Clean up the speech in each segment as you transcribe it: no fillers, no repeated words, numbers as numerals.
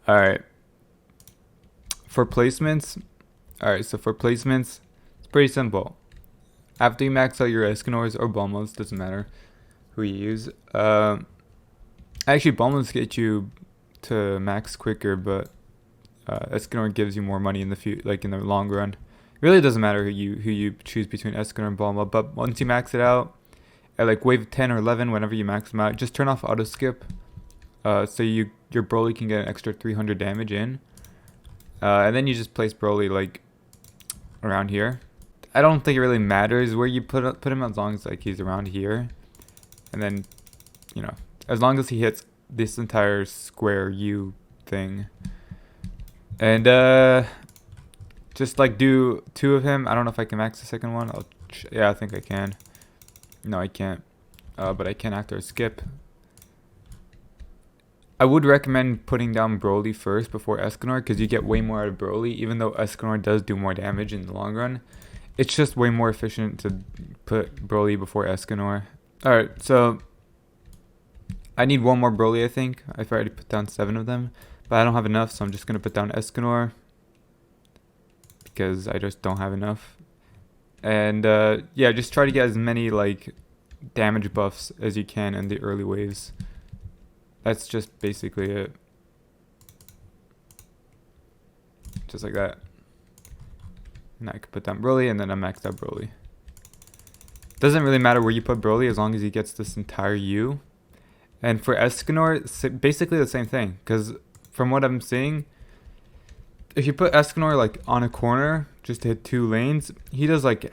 All right. For placements, all right. So for placements, it's pretty simple. After you max out your Escanors or Bombos, doesn't matter who you use. Actually, Bombos get you to max quicker, but Escanor gives you more money in like in the long run. It really doesn't matter who you choose between Escanor and Bomba, but once you max it out at like wave 10 or 11, whenever you max them out, just turn off auto skip. So your Broly can get an extra 300 damage in, and then you just place Broly like around here. I don't think it really matters where you put him as long as like he's around here, and then as long as he hits this entire square U thing, and just like do two of him. I don't know if I can max the second one. Yeah, I think I can. No, I can't. But I can after a skip. I would recommend putting down Broly first before Escanor because you get way more out of Broly, even though Escanor does do more damage in the long run. It's just way more efficient to put Broly before Escanor. Alright, so I need one more Broly, I think. I've already put down 7 of them, but I don't have enough, so I'm just going to put down Escanor because I just don't have enough. And yeah, just try to get as many like damage buffs as you can in the early waves. That's just basically it. Just like that. And I could put down Broly, and then I maxed out Broly. Doesn't really matter where you put Broly as long as he gets this entire U. And for Escanor, basically the same thing. Because from what I'm seeing, if you put Escanor like on a corner just to hit 2 lanes, he does like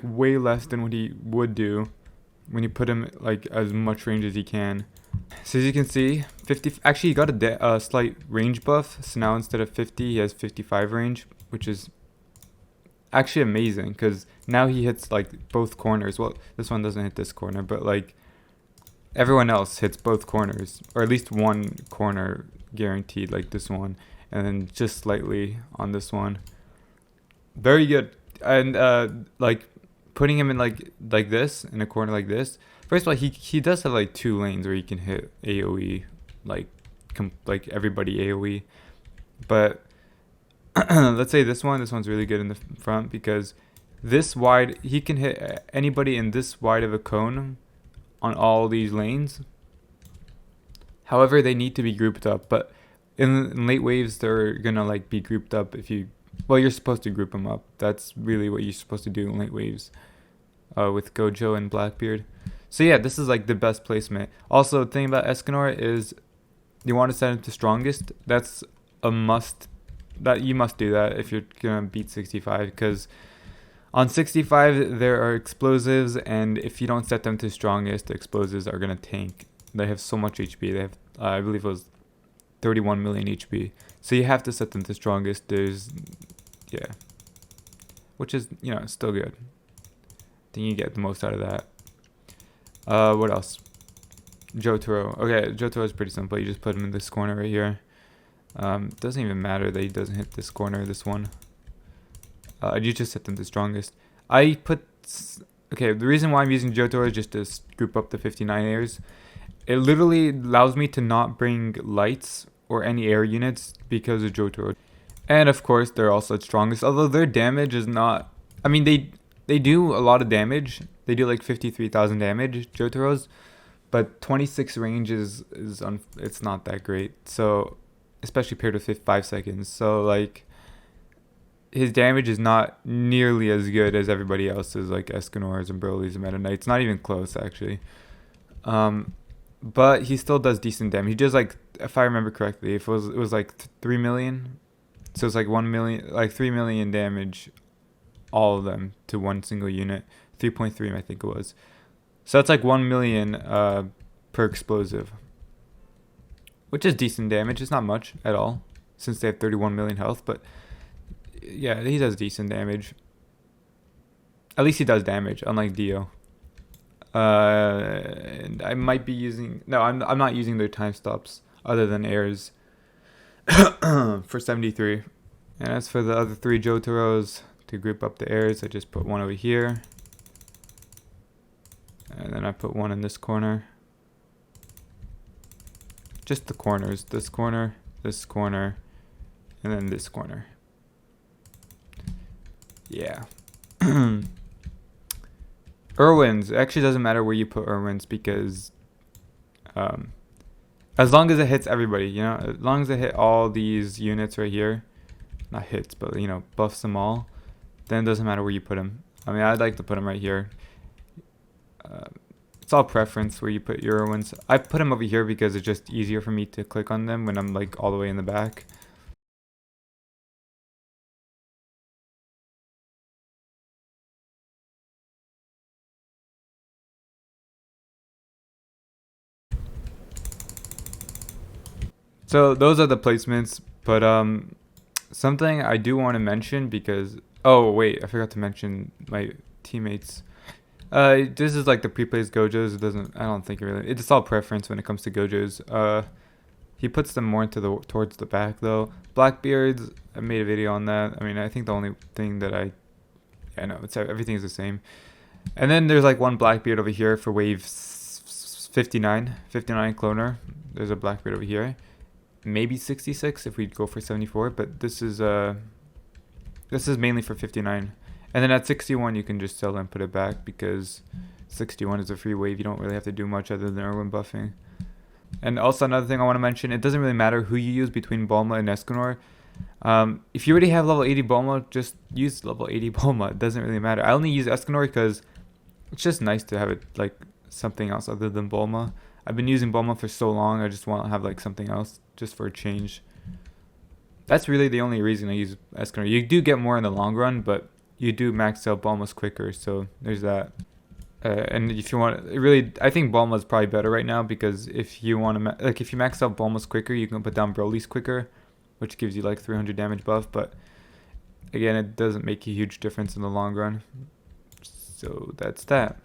way less than what he would do when you put him like as much range as he can. So as you can see, 50. Actually, he got a slight range buff. So now instead of 50, he has 55 range, which is actually amazing because now he hits like both corners. Well, this one doesn't hit this corner, but like everyone else hits both corners, or at least one corner guaranteed, like this one, and then just slightly on this one. Very good. And like putting him in like this in a corner like this. First of all, he does have like 2 lanes where he can hit AoE, like everybody AoE. But let's say this one's really good in the front because this wide he can hit anybody in this wide of a cone on all these lanes. However, they need to be grouped up, but in late waves they're gonna like be grouped up if you. Well, you're supposed to group them up. That's really what you're supposed to do in late waves, with Gojo and Blackbeard. So yeah, this is like the best placement. Also, the thing about Escanor is you want to set him to strongest. That's a must. That you must do that if you're gonna beat 65, because on 65 there are explosives, and if you don't set them to strongest, the explosives are gonna tank. They have so much HP. They have, I believe it was 31 million HP. So you have to set them to strongest. Yeah, which is still good. I think you get the most out of that. What else? Jotaro. Okay, Jotaro is pretty simple. You just put him in this corner right here. Doesn't even matter that he doesn't hit this corner, this one. You just set them to strongest. Okay, the reason why I'm using Jotaro is just to group up the 59 airs. It literally allows me to not bring lights or any air units because of Jotaro. And of course, they're also strongest, although their damage is not. I mean, they do a lot of damage. They do like 53,000 damage, Jotaro's, but 26 range it's not that great. So, especially paired with 5 seconds. So like, his damage is not nearly as good as everybody else's, like Escanor's and Broly's and Meta Knight's. Not even close, actually. But he still does decent damage. He does like, if I remember correctly, if it was like 3 million. So it's like 1 million, like 3 million damage, all of them to one single unit. 3.3, I think it was. So that's like 1 million per explosive, which is decent damage. It's not much at all since they have 31 million health, but yeah, he does decent damage. At least he does damage, unlike Dio. And I might be using. No, I'm not using their time stops other than airs for 73. And as for the other 3 Jotaros, to group up the airs, I just put one over here. And then I put one in this corner. Just the corners. This corner this corner, and then this corner. Yeah. Irwins, it actually doesn't matter where you put Irwins because as long as it hits everybody, you know, as long as it hit all these units right here, not hits, but, you know, buffs them all, then it doesn't matter where you put them. I mean, I'd like to put them right here. It's all preference where you put your Irwins. I put them over here because it's just easier for me to click on them when I'm like all the way in the back. So those are the placements, but something I do want to mention because, oh wait, I forgot to mention my teammates. This is like the pre-placed Gojos. It doesn't, I don't think it really, it's all preference when it comes to Gojos. He puts them more into towards the back though. Blackbeards, I made a video on that. I mean, I think the only thing that I know, it's everything is the same. And then there's like one Blackbeard over here for wave 59 cloner. There's a Blackbeard over here. Maybe 66 if we go for 74, but this is mainly for 59. And then at 61 you can just sell and put it back because 61 is a free wave. You don't really have to do much other than Irwin buffing. And also another thing I want to mention, it doesn't really matter who you use between Bulma and Escanor. If you already have level 80 Bulma, just use level 80 Bulma. It doesn't really matter. I only use Escanor because it's just nice to have it like something else other than Bulma. I've been using Bulma for so long, I just want to have like something else just for a change. That's really the only reason I use Escanor. You do get more in the long run, but you do max out Bulma's quicker, so there's that. And if you want, really, I think Bulma's probably better right now because if you want to, like, if you max out Bulma's quicker, you can put down Broly's quicker, which gives you like 300 damage buff. But again, it doesn't make a huge difference in the long run. So that's that.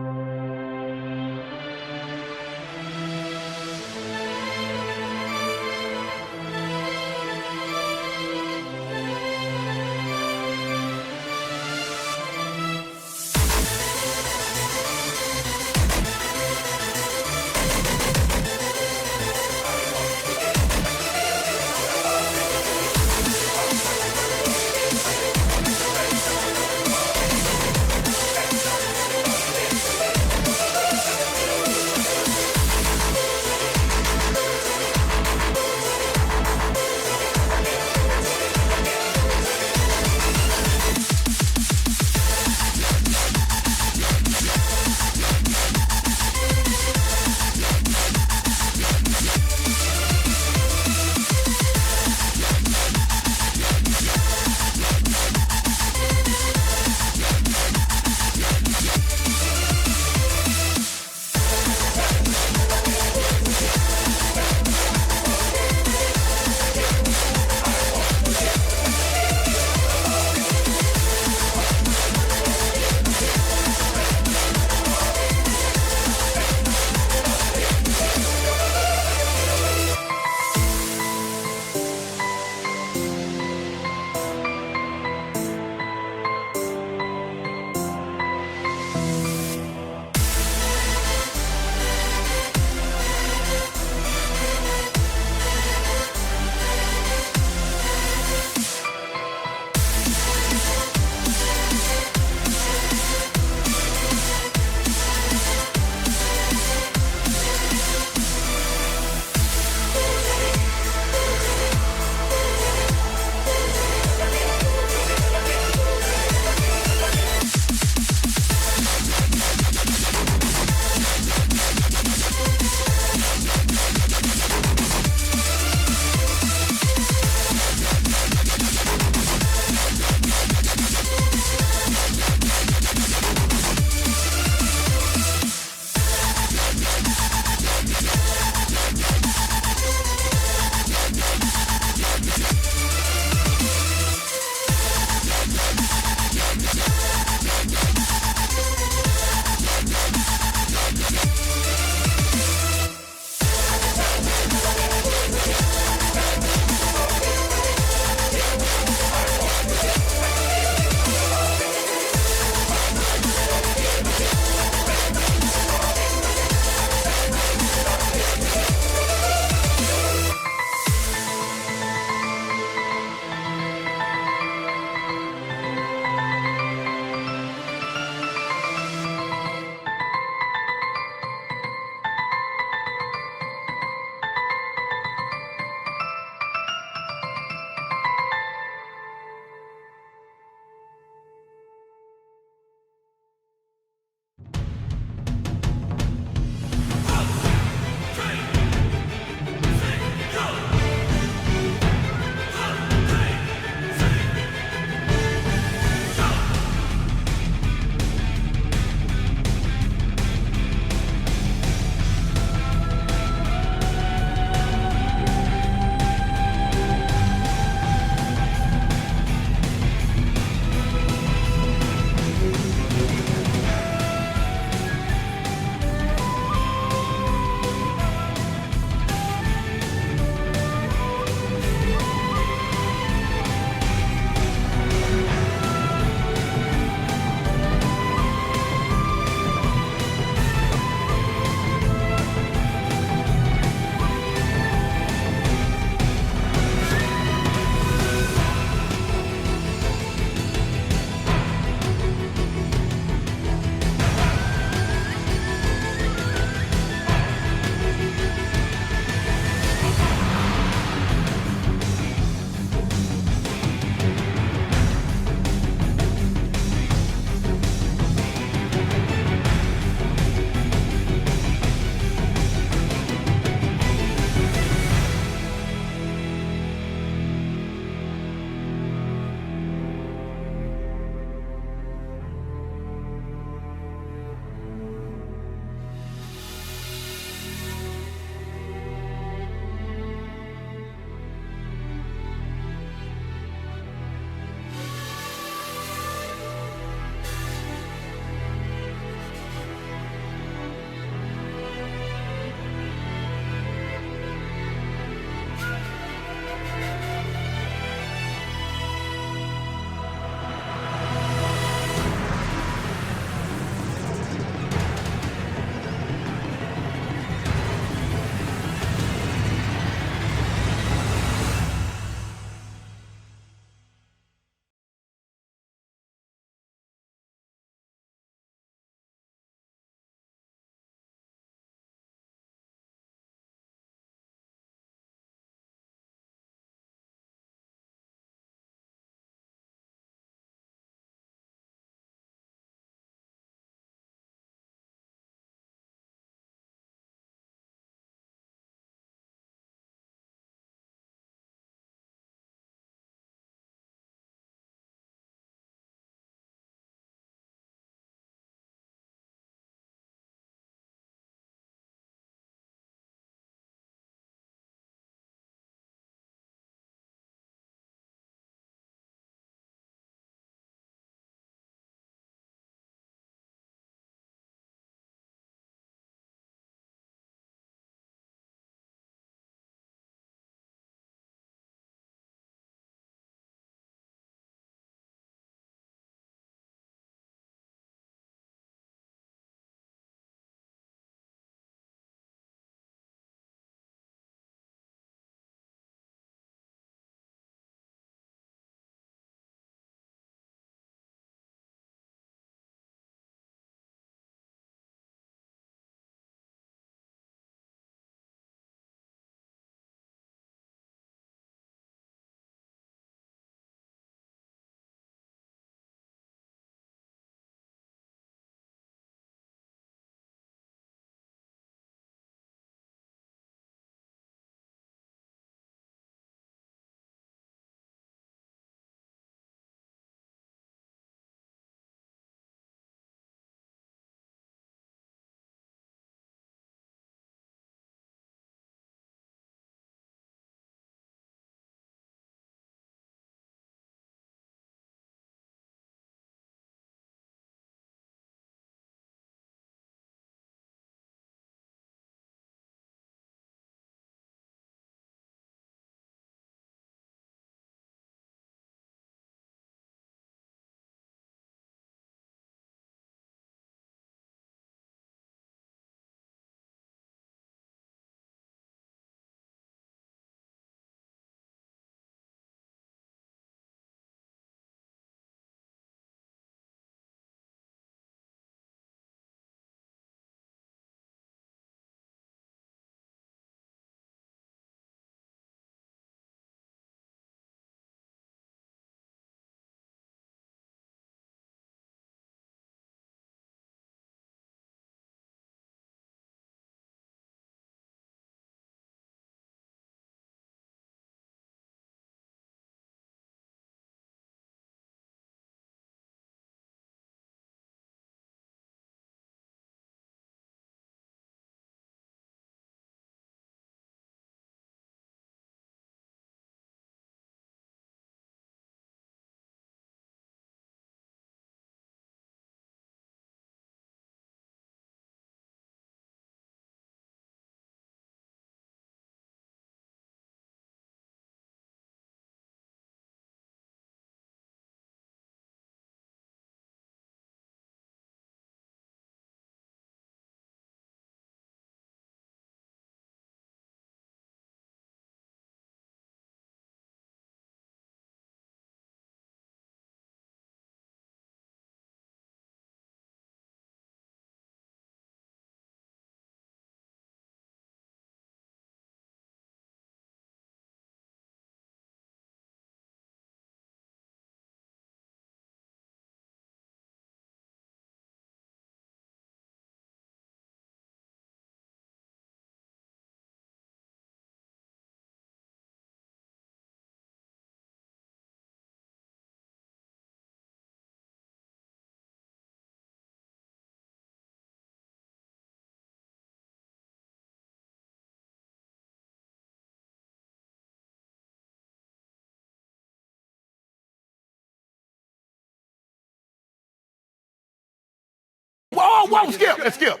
Whoa, whoa, skip, but skip.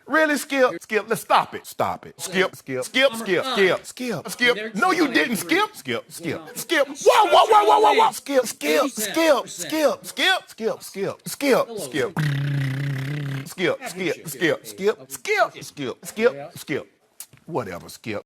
Really, skip, let's stop it. Skip. No, you didn't skip. Whoa. Skip. Whatever, skip.